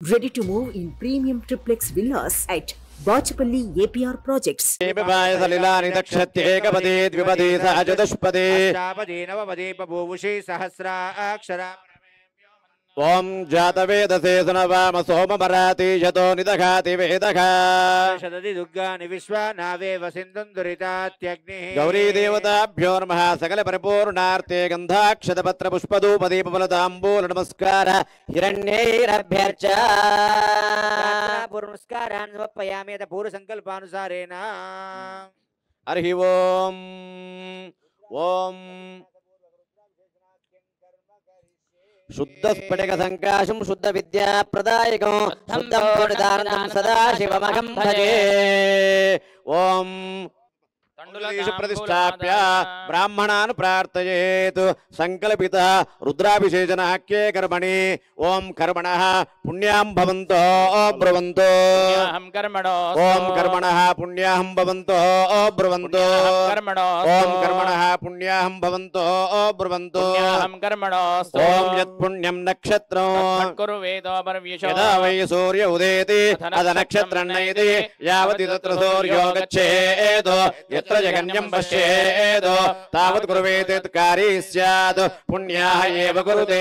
Ready to move in premium triplex villas at Bachapalli APR Projects. ओम जातवेदसे सुनवाम सोममराति शतो निदघाति वेदघा शतति दुर्गानि विश्वा नावेव सिन्धुन्दुरितात्यग्निः गौरी देवताभ्यो नमः सकल परिपूर्णार्थे गन्धाक्षतपत्र पुष्पधूपदीपफलताम्बूल नमस्कार हिरण्यैरभ्यर्च पूर्वनमस्कारान् समर्पयामि यत् पूर्वसङ्कल्पानुसारेण हरिः ओम ओम शुद्ध स्फटिक संकाशं शुद्ध विद्या प्रदायकं शुद्धं पुरुषार्थं सदा शिवमहं भजे ओम प्रतिष्ठाप्य ब्राह्मणान् प्रार्थयेत् संकल्पित रुद्राभिषेचनाख्ये कर्मणि ओम कर्मणः पुण्यां भवन्तो ब्रुवन्तो ओम कर्मणः पुण्यां भवन्तो ब्रुवन्तो ओम कर्मणः पुण्यां भवन्तो ब्रुवन्तो ओम यत् पुण्यं नक्षत्रं यदा वै सूर्य उदेति तद नक्षत्रं नयति यावति तत्र सूर्यो गच्छेत् यत्र जगन्यं पश्येत् तावत् कुर्वेत् कार्ये स्यात् पुण्याः एव कुरुते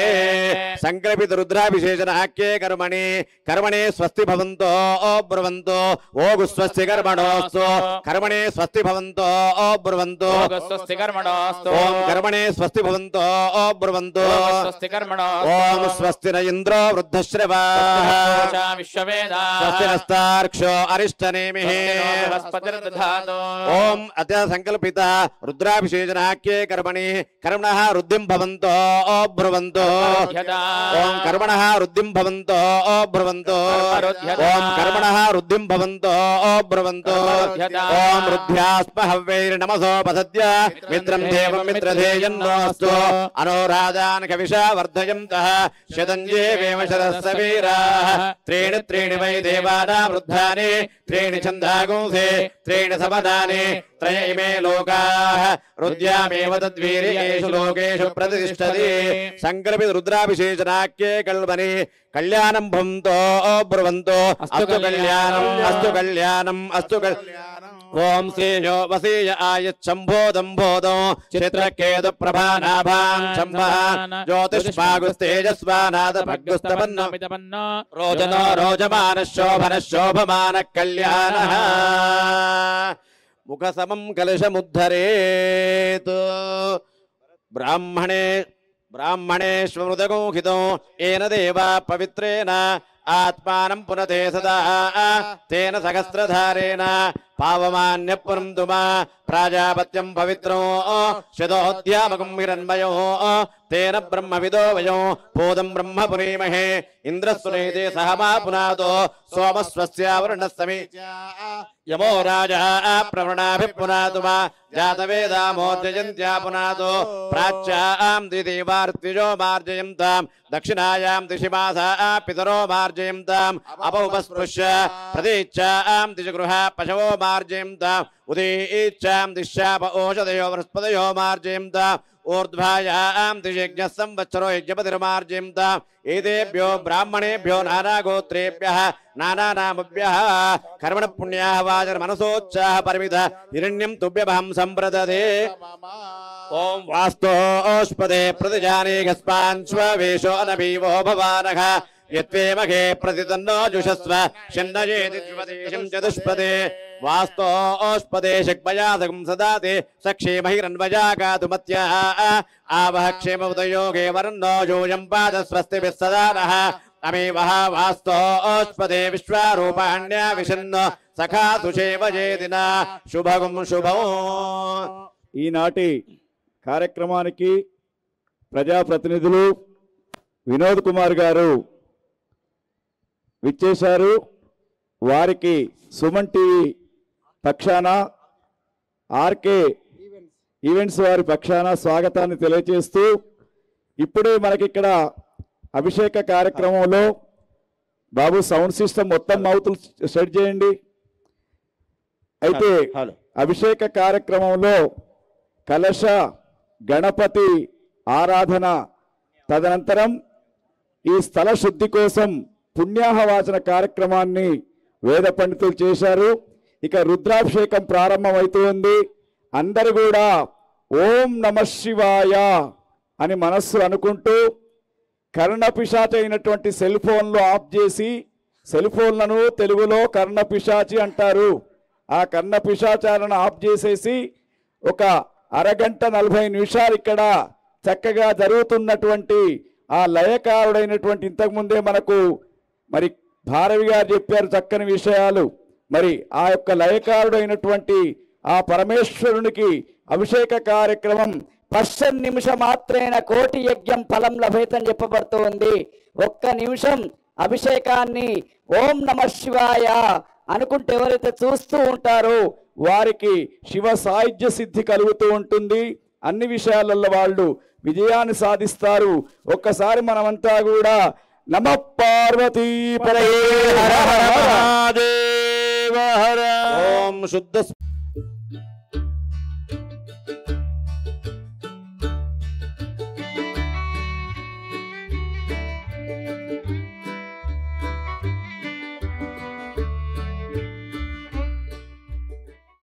संकल्पित रुद्राभिषेचनाख्ये कर्मणि कर्मणे स्वस्ति भवन्तो ब्रुवन्तो ओगु स्वस्ति कर्मणोऽस्तु कर्मणे स्वस्ति भवन्तो ब्रुवन्तो ओम कर्मणे स्वस्ति भवन्तो ब्रुवन्तो ओम स्वस्ति न इन्द्रो वृद्धश्रवाः स्वस्ति नस्तार्क्ष्यो अरिष्टनेमिः ओम अतः संकल्पित रुद्राभिषेचनाख्ये कर्मणि कर्मणः रुद्धिं भवन्तो ब्रुवन्तो ओम कर्मणः रुद्धिं भवन्तो ब्रुवन्तो ओम कर्मणः रुद्धिं भवन्तो ब्रुवन्तो ओम रुद्ध्यास्म हव्यैर्नमसोपसद्य मित्रं देवं मित्रधेयन्नोऽस्तु अनोराजान् कविषा वर्धयन्तः शतञ्जेवेम शरस्सवीराः त्रीणि त्रीणि वै देवानां वृद्धानि त्रीणि छन्दागुंसे त्रीणि समदानि त्रय इमे लोकाः रुद्यामेव तद्वीर्येषु लोकेषु प्रतिष्ठति संकल्पित रुद्राभिषेचनाख्ये कल्पनि कल्याणं भवन्तो ब्रुवन्तो अस्तु कल्याणम् अस्तु ओम श्रेयो वसीय आयच्छम्भोदं भोदो चित्रकेतु प्रभानाभां शम्भः ज्योतिष्मागुस्तेजस्वानाद भग्गुस्तपन्नो रोजनो रोजमानः शोभनः शोभमानः कल्याणः मुखसमं कलशमुद्धरेत् ब्राह्मणेष्वमृतगोहितो येन देवा पवित्रेण आत्मानं पुनते सदा तेन सहस्रधारेण पावमान्य पुरंदुमा प्राजापत्यं पवित्रो शतोऽध्यामकं हिरण्मयो तेन ब्रह्मविदो वयो बोधं ब्रह्म पुरीमहे इन्द्रस्वनेते सहमा पुनातो सोमस्वस्यावरुणस्तमि यमो राजा प्रवृणाभिः पुनातुमा जातवेदामोर्जयन्त्या पुनातो प्राच्यां दिदेवार्तिजो मार्जयन्तां दक्षिणायां दिशिमासा पितरो मार्जयन्ताम् अपौपस्पृश्य प्रतीच्यां दिशगृहा पशवो मार्जयन्ताम् उदीच्चां दिशाप ओषधयो वनस्पतयो मार्जयन्ताम् ऊर्ध्वायां दिशयज्ञः संवत्सरो यज्ञपतिर्मार्जयन्ताम् एतेभ्यो ब्राह्मणेभ्यो नानागोत्रेभ्यः नानानामभ्यः कर्मण पुण्याः वाचर्मनसोच्चाः परिमितः हिरण्यं तुभ्यमहं सम्प्रददे ओम वास्तोष्पदे प्रतिजाने गस्पान्श्ववेशो अनभीवो भवानः यत्वेमघे प्रतितन्नो जुषस्व शन्नयेति द्विपदेशं चतुष्पदे वास्तोष्पदे शक्मयासकं सदाते सक्षेमहिरन्वजाकातुमत्याः आवह क्षेममुदयोगे वर्णो योऽयं पादस्वस्तिभिः सदा नः अमेवः वास्तोष्पदे विश्वारूपाण्या विशन्न सखा सुषेवजेदिना शुभगुं शुभौ ఈనాటి కార్యక్రమానికి ప్రజాప్రతినిధులు వినోద్ కుమార్ గారు విచ్చేశారు. వారికి సుమన్ టీవీ పక్షాన ఆర్కే ఈవెంట్స్ వారి పక్షాన స్వాగతాన్ని తెలియజేస్తూ ఇప్పుడే మనకి ఇక్కడ అభిషేక కార్యక్రమంలో బాబు సౌండ్ సిస్టమ్ మొత్తం మౌతులు సెట్ చేయండి. అయితే అభిషేక కార్యక్రమంలో కలశ గణపతి ఆరాధన తదనంతరం ఈ స్థల శుద్ధి కోసం పుణ్యాహవాచన కార్యక్రమాన్ని వేద పండితులు చేశారు. ఇక రుద్రాభిషేకం ప్రారంభమవుతుంది. అందరు కూడా ఓం నమ శివాయ అని మనస్సు అనుకుంటూ కర్ణపిశాచి అయినటువంటి సెల్ ఫోన్లు ఆఫ్ చేసి, సెల్ ఫోన్లను తెలుగులో కర్ణపిశాచి అంటారు, ఆ కర్ణపిశాచాలను ఆఫ్ చేసేసి ఒక అరగంట 40 నిమిషాలు ఇక్కడ చక్కగా జరుగుతున్నటువంటి ఆ లయకారుడైనటువంటి, ఇంతకుముందే మనకు మరి భారవి గారు చెప్పారు చక్కని విషయాలు. మరి ఆ యొక్క లయకారుడైనటువంటి ఆ పరమేశ్వరునికి అభిషేక కార్యక్రమం పశ్చన్ నిమిష మాత్రేన కోటి యజ్ఞం ఫలం లభేతని చెప్పబడుతూ ఉంది. ఒక్క నిమిషం అభిషేకాన్ని ఓం నమ శివాయ అనుకుంటే ఎవరైతే చూస్తూ ఉంటారో వారికి శివ సాయుధ్య సిద్ధి కలుగుతూ ఉంటుంది. అన్ని విషయాలలో వాళ్ళు విజయాన్ని సాధిస్తారు. ఒక్కసారి మనమంతా కూడా నమ పార్వతీ పరమే హర హర మహాదేవ హర. ఓం శుద్ధ